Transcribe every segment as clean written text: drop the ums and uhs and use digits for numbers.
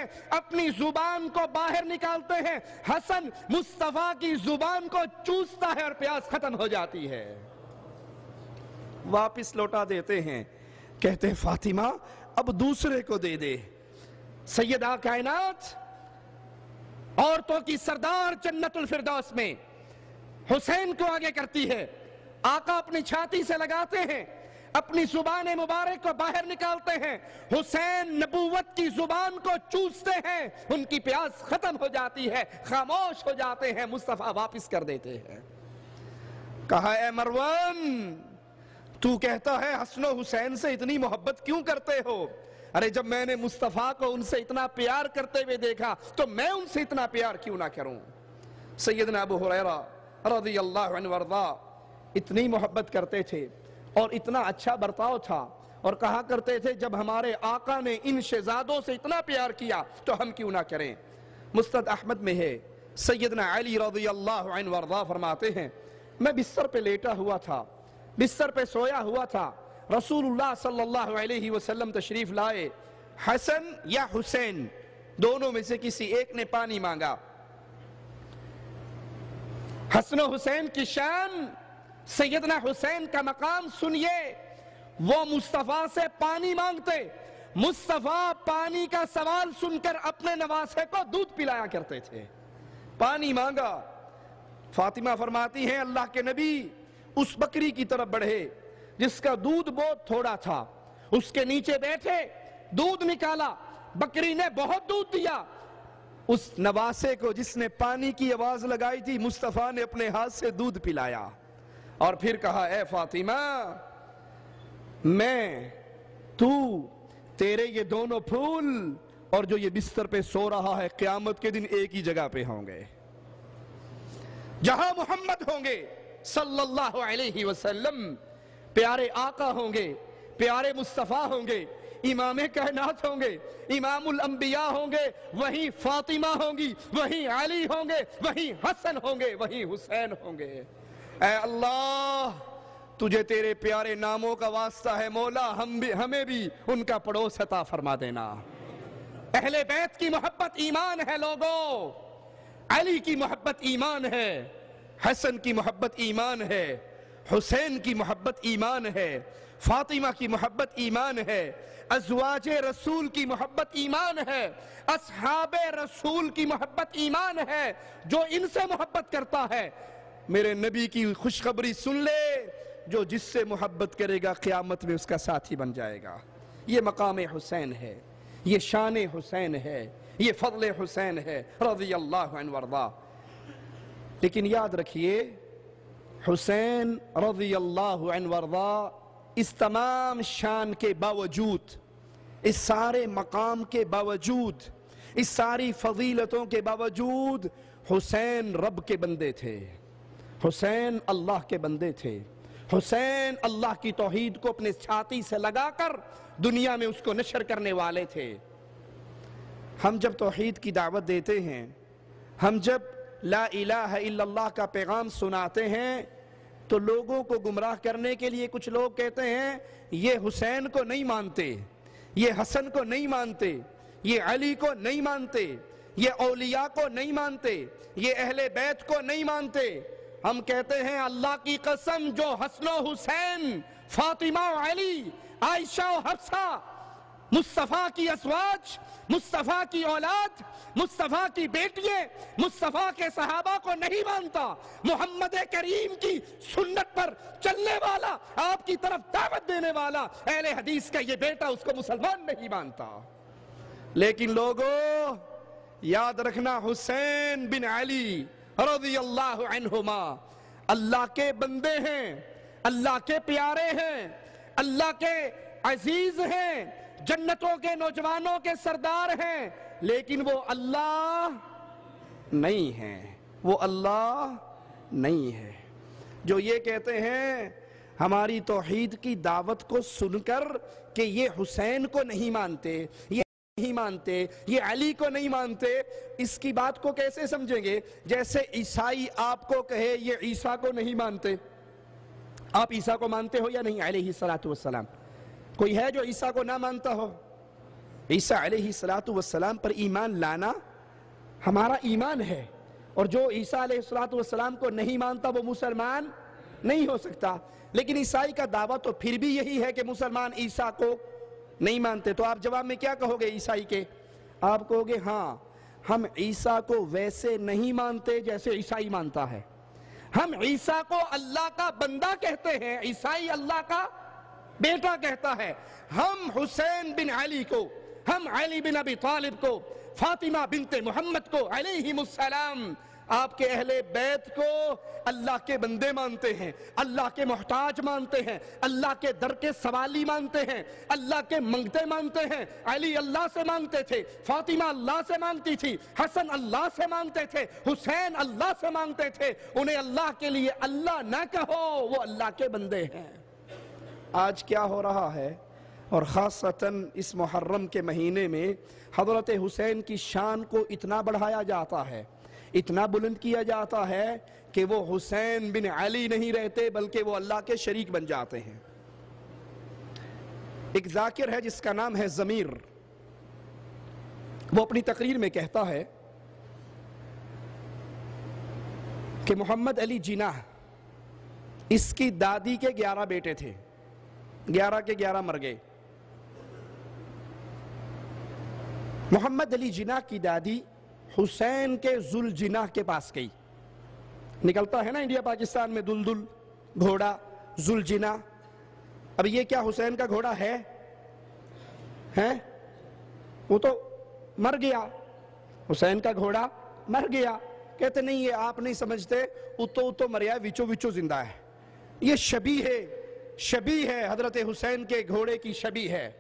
ہیں اپنی زبان کو باہر نکالتے ہیں، حسن مصطفیٰ کی زبان کو چوستا ہے اور پیاس ختم ہو جاتی ہے، واپس لوٹا دیتے ہیں، کہتے ہیں فاطمہ اب دوسرے کو دے دے۔ سیدہ کائنات، عورتوں کی سردار جنت الفردوس میں حسین کو آگے کرتی ہے، آقا اپنی چھاتی سے لگاتے ہیں، اپنی زبان مبارک کو باہر نکالتے ہیں، حسین نبوت کی زبان کو چوستے ہیں، ان کی پیاس ختم ہو جاتی ہے، خاموش ہو جاتے ہیں، مصطفیٰ واپس کر دیتے ہیں۔ کہا اے مروان، تو کہتا ہے حسن و حسین سے اتنی محبت کیوں کرتے ہو؟ ارے جب میں نے مصطفیٰ کو ان سے اتنا پیار کرتے ہوئے دیکھا تو میں ان سے اتنا پیار کیوں نہ کروں؟ سیدنا ابو ہریرہ رضی اللہ عنہ وارضا اتنی محبت کرتے تھے اور اتنا اچھا برتاؤ تھا، اور کہا کرتے تھے جب ہمارے آقا نے ان شہزادوں سے اتنا پیار کیا تو ہم کیوں نہ کریں۔ مسند احمد میں ہے، سیدنا علی رضی اللہ عنہ وارضا فرماتے ہیں میں بستر پہ لیٹا ہوا تھا، بستر پہ سویا ہوا تھا، رسول اللہ صلی اللہ علیہ وسلم تشریف لائے، حسن یا حسین دونوں میں سے کسی ایک نے پانی مانگا۔ حسن و حسین کی شان، سیدنا حسین کا مقام سنیے، وہ مصطفیٰ سے پانی مانگتے، مصطفیٰ پانی کا سوال سن کر اپنے نواسے کو دودھ پلایا کرتے تھے۔ پانی مانگا، فاطمہ فرماتی ہیں اللہ کے نبی اس بکری کی طرف بڑھے جس کا دودھ بہت تھوڑا تھا، اس کے نیچے بیٹھے، دودھ نکالا، بکری نے بہت دودھ دیا، اس نواسے کو جس نے پانی کی آواز لگائی تھی مصطفیٰ نے اپنے ہاتھ سے دودھ پلایا، اور پھر کہا اے فاطمہ میں تو تیرے یہ دونوں پھول اور جو یہ بستر پہ سو رہا ہے قیامت کے دن ایک ہی جگہ پہ ہوں گے، جہاں محمد ہوں گے صلی اللہ علیہ وسلم، پیارے آقا ہوں گے، پیارے مصطفیٰ ہوں گے، امام کائنات ہوں گے، امام الانبیاء ہوں گے، وہیں فاطمہ ہوں گی، وہیں علی ہوں گے، وہیں حسن ہوں گے، وہیں حسین ہوں گے۔ اے اللہ تجھے تیرے پیارے ناموں کا واسطہ ہے مولا، ہمیں بھی ان کا پڑوس عطا فرما دینا۔ اہل بیت کی محبت ایمان ہے لوگوں، علی کی محبت ایمان ہے، حسن کی محبت ایمان ہے، حسین کی محبت ایمان ہے، فاطمہ کی محبت ایمان ہے، ازواج رسول کی محبت ایمان ہے، اصحاب رسول کی محبت ایمان ہے۔ جو ان سے محبت کرتا ہے میرے نبی کی خوشخبری سن لے، جو جس سے محبت کرے گا قیامت میں اس کا ساتھی بن جائے گا۔ یہ مقام حسین ہے، یہ شان حسین ہے، یہ فضل حسین ہے رضی اللہ عنہ وارضا۔ لیکن یاد رکھیے حسین رضی اللہ عنہ وارضا اس تمام شان کے باوجود، اس سارے مقام کے باوجود، اس ساری فضیلتوں کے باوجود حسین رب کے بندے تھے، حسین اللہ کے بندے تھے، حسین اللہ کی توحید کو اپنے چھاتی سے لگا کر دنیا میں اس کو نشر کرنے والے تھے۔ ہم جب توحید کی دعوت دیتے ہیں، ہم جب لا الہ الا اللہ کا پیغام سناتے ہیں تو لوگوں کو گمراہ کرنے کے لیے کچھ لوگ کہتے ہیں یہ حسین کو نہیں مانتے، یہ حسن کو نہیں مانتے، یہ علی کو نہیں مانتے، یہ اولیاء کو نہیں مانتے، یہ اہل بیت کو نہیں مانتے۔ ہم کہتے ہیں اللہ کی قسم جو حسن و حسین، فاطمہ و علی، عائشہ و حفصہ، مصطفیٰ کی ازواج، مصطفیٰ کی اولاد، مصطفیٰ کی بیٹیاں، مصطفیٰ کے صحابہ کو نہیں مانتا، محمد کریم کی سنت پر چلنے والا، آپ کی طرف دعوت دینے والا اہل حدیث کا یہ بیٹا اس کو مسلمان نہیں مانتا۔ لیکن لوگوں یاد رکھنا حسین بن علی رضی اللہ عنہما اللہ کے بندے ہیں، اللہ کے پیارے ہیں، اللہ کے عزیز ہیں، جنتوں کے نوجوانوں کے سردار ہیں، لیکن وہ اللہ نہیں ہیں، وہ اللہ نہیں ہے۔ جو یہ کہتے ہیں ہماری توحید کی دعوت کو سن کر کہ یہ حسین کو نہیں مانتے، یہ نہیں مانتے، یہ علی کو نہیں مانتے، اس کی بات کو کیسے سمجھیں گے؟ جیسے عیسائی آپ کو کہے یہ عیسیٰ کو نہیں مانتے۔ آپ عیسیٰ کو مانتے ہو یا نہیں علیہ الصلوۃ والسلام؟ کوئی ہے جو عیسیٰ کو نہ مانتا ہو؟ عیسیٰ علیہ السلام پر ایمان لانا ہمارا ایمان ہے، اور جو عیسیٰ علیہ السلام کو نہیں مانتا وہ مسلمان نہیں ہو سکتا۔ لیکن عیسائی کا دعویٰ تو پھر بھی یہی ہے کہ مسلمان عیسیٰ کو نہیں مانتے۔ تو آپ جواب میں کیا کہو گے عیسائی کے؟ آپ کہو گے ہاں، ہم عیسیٰ کو ویسے نہیں مانتے جیسے عیسائی مانتا ہے، ہم عیسیٰ کو اللہ کا بندہ کہتے ہیں، عیسائی اللہ کا بیٹا کہتا ہے۔ ہم حسین بن علی کو، ہم علی بن ابی طالب کو، فاطمہ بنت محمد کو علیہم السلام، آپ کے اہل بیت کو اللہ کے بندے مانتے ہیں، اللہ کے محتاج مانتے ہیں، اللہ کے در کے سوالی مانتے ہیں، اللہ کے منگتے مانتے ہیں۔ علی اللہ سے مانگتے تھے، فاطمہ اللہ سے مانگتی تھی، حسن اللہ سے مانگتے تھے، حسین اللہ سے مانگتے تھے۔ انہیں اللہ کے لیے اللہ نہ کہو، وہ اللہ کے بندے ہیں۔ آج کیا ہو رہا ہے، اور خاصتاً اس محرم کے مہینے میں حضرت حسین کی شان کو اتنا بڑھایا جاتا ہے، اتنا بلند کیا جاتا ہے کہ وہ حسین بن علی نہیں رہتے بلکہ وہ اللہ کے شریک بن جاتے ہیں۔ ایک ذاکر ہے جس کا نام ہے ضمیر، وہ اپنی تقریر میں کہتا ہے کہ محمد علی جناح، اس کی دادی کے 11 بیٹے تھے، 11 کے 11 مر گئے۔ محمد علی جناح کی دادی حسین کے ذوالجناح کے پاس گئی، نکلتا ہے نا انڈیا پاکستان میں دلدل گھوڑا ذوالجناح۔ اب یہ کیا حسین کا گھوڑا ہے؟ وہ تو مر گیا، حسین کا گھوڑا مر گیا۔ کہتے نہیں، یہ آپ نہیں سمجھتے، اتو مریا وچو وچو زندہ ہے، یہ شبیہ ہے حضرت حسین کے گھوڑے کی شبیہ ہے۔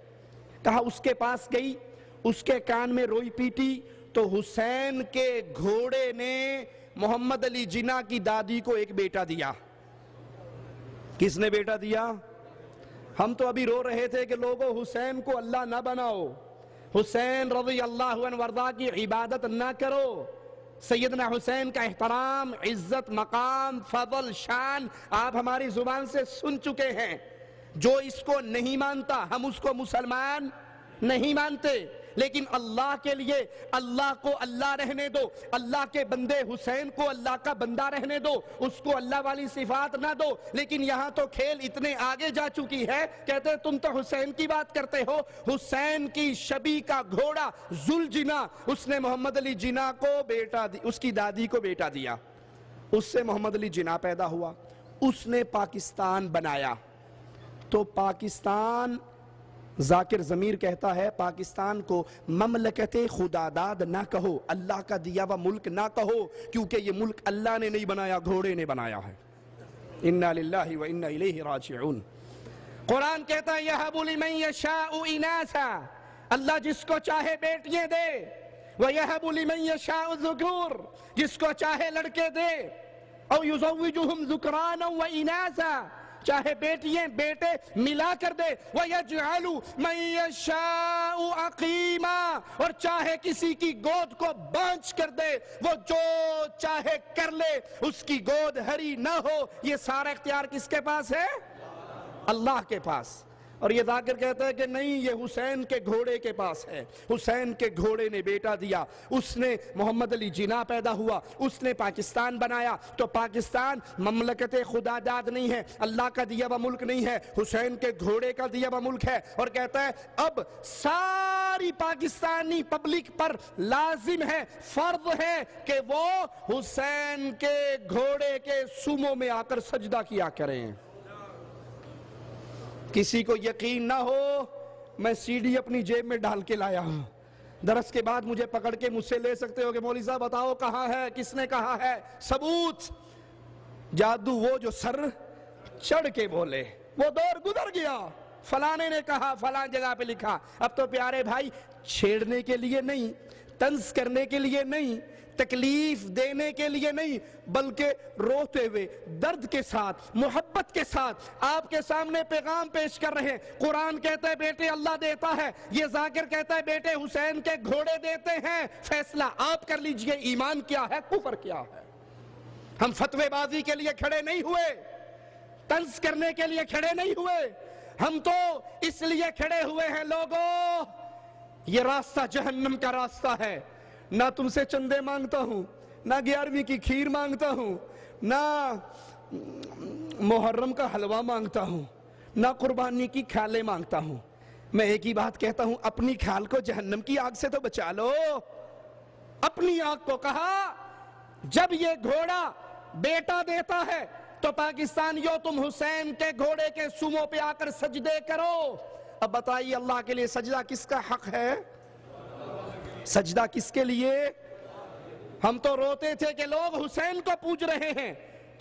کہا اس کے پاس گئی، اس کے کان میں روئی پیٹی، تو حسین کے گھوڑے نے محمد علی جناح کی دادی کو ایک بیٹا دیا۔ کس نے بیٹا دیا؟ ہم تو ابھی رو رہے تھے کہ لوگوں حسین کو اللہ نہ بناؤ، حسین رضی اللہ عنہ وارضاہ کی عبادت نہ کرو۔ سیدنا حسین کا احترام، عزت، مقام، فضل، شان آپ ہماری زبان سے سن چکے ہیں۔ جو اس کو نہیں مانتا، ہم اس کو مسلمان نہیں مانتے، لیکن اللہ کے لیے اللہ کو اللہ رہنے دو، اللہ کے بندے حسین کو اللہ کا بندہ رہنے دو، اس کو اللہ والی صفات نہ دو۔ لیکن یہاں تو کھیل اتنے آگے جا چکی ہے، کہتے تم تو حسین کی بات کرتے ہو، حسین کی شبیہ کا گھوڑا ذوالجناح، اس نے محمد علی جناح کو بیٹا اس کی دادی کو بیٹا دیا، اس سے محمد علی جناح پیدا ہوا، اس نے پاکستان بنایا۔ تو پاکستان، ذاکر ضمیر کہتا ہے، پاکستان کو مملکت خداداد نہ کہو، اللہ کا دیا ہوا ملک نہ کہو، کیونکہ یہ ملک اللہ نے نہیں بنایا، گھوڑے نے بنایا ہے۔ انا للہ و انا الیہ راجعون۔ قرآن کہتا ہے یہب لمن یشاء اناثا، اللہ جس کو چاہے بیٹیاں دے، ویہب لمن یشاء الذکور، جس کو چاہے لڑکے دے، او یزوجہم ذکرانا و اناثا، چاہے بیٹیاں بیٹے ملا کر دے، وَيَجْعَلُ مَن يَشَاءُ عَقِيمًا، اور چاہے کسی کی گود کو بانچ کر دے، وہ جو چاہے کر لے، اس کی گود ہری نہ ہو۔ یہ سارا اختیار کس کے پاس ہے؟ اللہ کے پاس۔ اور یہ ذاکر کہتا ہے کہ نہیں، یہ حسین کے گھوڑے کے پاس ہے، حسین کے گھوڑے نے بیٹا دیا، اس نے محمد علی جناح پیدا ہوا، اس نے پاکستان بنایا۔ تو پاکستان مملکت خداداد نہیں ہے، اللہ کا دیا ہوا ملک نہیں ہے، حسین کے گھوڑے کا دیا ہوا ملک ہے۔ اور کہتا ہے اب ساری پاکستانی پبلک پر لازم ہے، فرض ہے کہ وہ حسین کے گھوڑے کے سوموں میں آ کر سجدہ کیا کریں۔ کسی کو یقین نہ ہو، میں سی ڈی اپنی جیب میں ڈال کے لایا ہوں، درس کے بعد مجھے پکڑ کے مجھ سے لے سکتے ہو کہ مولوی صاحب بتاؤ کہاں ہے، کس نے کہا ہے، ثبوت۔ جادو وہ جو سر چڑھ کے بولے، وہ دور گزر گیا، فلانے نے کہا، فلان جگہ پہ لکھا۔ اب تو پیارے بھائی، چھیڑنے کے لیے نہیں، طنز کرنے کے لیے نہیں، تکلیف دینے کے لیے نہیں، بلکہ روتے ہوئے درد کے ساتھ، محبت کے ساتھ آپ کے سامنے پیغام پیش کر رہے ہیں۔ قرآن کہتا ہے بیٹے اللہ دیتا ہے، یہ ذاکر کہتا ہے بیٹے حسین کے گھوڑے دیتے ہیں۔ فیصلہ آپ کر لیجئے، ایمان کیا ہے، کفر کیا ہے۔ ہم فتوے بازی کے لیے کھڑے نہیں ہوئے، طنز کرنے کے لیے کھڑے نہیں ہوئے، ہم تو اس لیے کھڑے ہوئے ہیں لوگوں، یہ راستہ جہنم کا راستہ ہے. نہ تم سے چندے مانگتا ہوں, نہ 11ویں کی کھیر مانگتا ہوں, نہ محرم کا حلوہ مانگتا ہوں, نہ قربانی کی کھالیں مانگتا ہوں. میں ایک ہی بات کہتا ہوں, اپنی کھال کو جہنم کی آگ سے تو بچا لو. اپنی آگ کو کہا جب یہ گھوڑا بیٹا دیتا ہے تو پاکستانیوں تم حسین کے گھوڑے کے سوموں پہ آ کر سجدے کرو. اب بتائیے اللہ کے لیے سجدہ کس کا حق ہے؟ سجدہ کس کے لیے؟ ہم تو روتے تھے کہ لوگ حسین کو پوج رہے ہیں,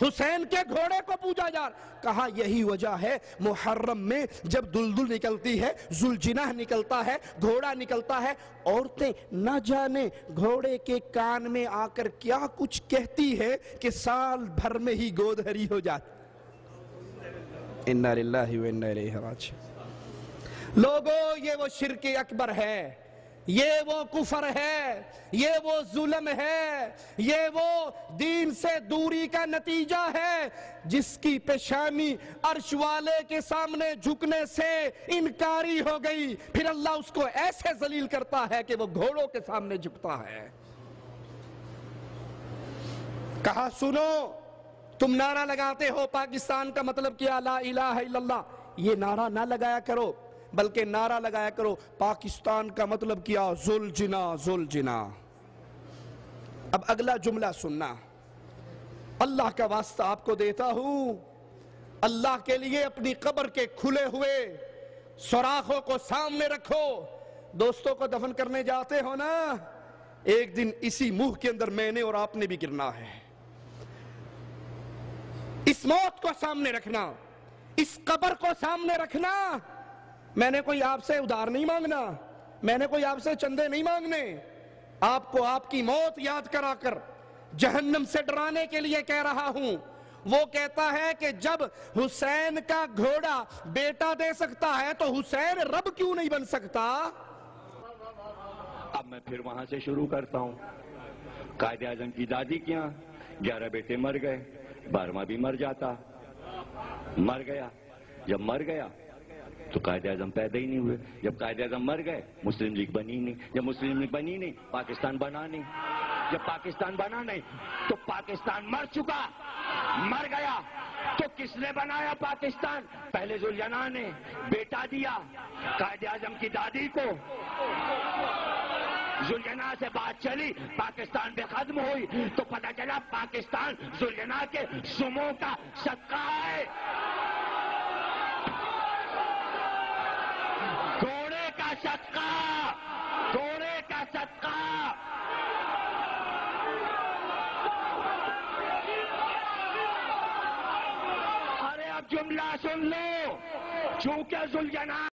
حسین کے گھوڑے کو پوجا جا رہا. کہا یہی وجہ ہے محرم میں جب دلدل نکلتی ہے, ذوالجناح نکلتا ہے, گھوڑا نکلتا ہے, عورتیں نہ جانے گھوڑے کے کان میں آ کر کیا کچھ کہتی ہے کہ سال بھر میں ہی گود ہری ہو جاتی. انا للہ و انا الیہ راجعون. لوگوں یہ وہ شرک اکبر ہے, یہ وہ کفر ہے, یہ وہ ظلم ہے, یہ وہ دین سے دوری کا نتیجہ ہے جس کی پیشانی عرش والے کے سامنے جھکنے سے انکاری ہو گئی. پھر اللہ اس کو ایسے ذلیل کرتا ہے کہ وہ گھوڑوں کے سامنے جھکتا ہے. کہا سنو, تم نعرہ لگاتے ہو پاکستان کا مطلب کیا لا الہ الا اللہ, یہ نعرہ نہ لگایا کرو, بلکہ نعرہ لگایا کرو پاکستان کا مطلب کیا ذوالجناح ذوالجناح. اب اگلا جملہ سننا, اللہ کا واسطہ آپ کو دیتا ہوں, اللہ کے لیے اپنی قبر کے کھلے ہوئے سوراخوں کو سامنے رکھو. دوستوں کو دفن کرنے جاتے ہو نا, ایک دن اسی منہ کے اندر میں نے اور آپ نے بھی گرنا ہے. اس موت کو سامنے رکھنا, اس قبر کو سامنے رکھنا. میں نے کوئی آپ سے ادھار نہیں مانگنا, میں نے کوئی آپ سے چندے نہیں مانگنے. آپ کو آپ کی موت یاد کرا کر جہنم سے ڈرانے کے لیے کہہ رہا ہوں. وہ کہتا ہے کہ جب حسین کا گھوڑا بیٹا دے سکتا ہے تو حسین رب کیوں نہیں بن سکتا؟ اب میں پھر وہاں سے شروع کرتا ہوں. قائد اعظم کی دادی کے یہاں 11 بیٹے مر گئے, 12واں بھی مر جاتا, مر گیا. جب مر گیا تو قائد اعظم پیدا ہی نہیں ہوئے. جب قائد اعظم مر گئے مسلم لیگ بنی نہیں. جب مسلم لیگ بنی نہیں پاکستان بنا نہیں. جب پاکستان بنا نہیں تو پاکستان مر چکا, مر گیا. تو کس نے بنایا پاکستان؟ پہلے ذوالجناح نے بیٹا دیا قائد اعظم کی دادی کو. ذوالجناح سے بات چلی, پاکستان پہ ختم ہوئی تو پتہ چلا پاکستان ذوالجناح کے سموں کا صدقہ ہے. گھوڑے کا صدقہ, گھوڑے کا صدقہ. ارے اب جملہ سن لو, چونکہ ذوالجناح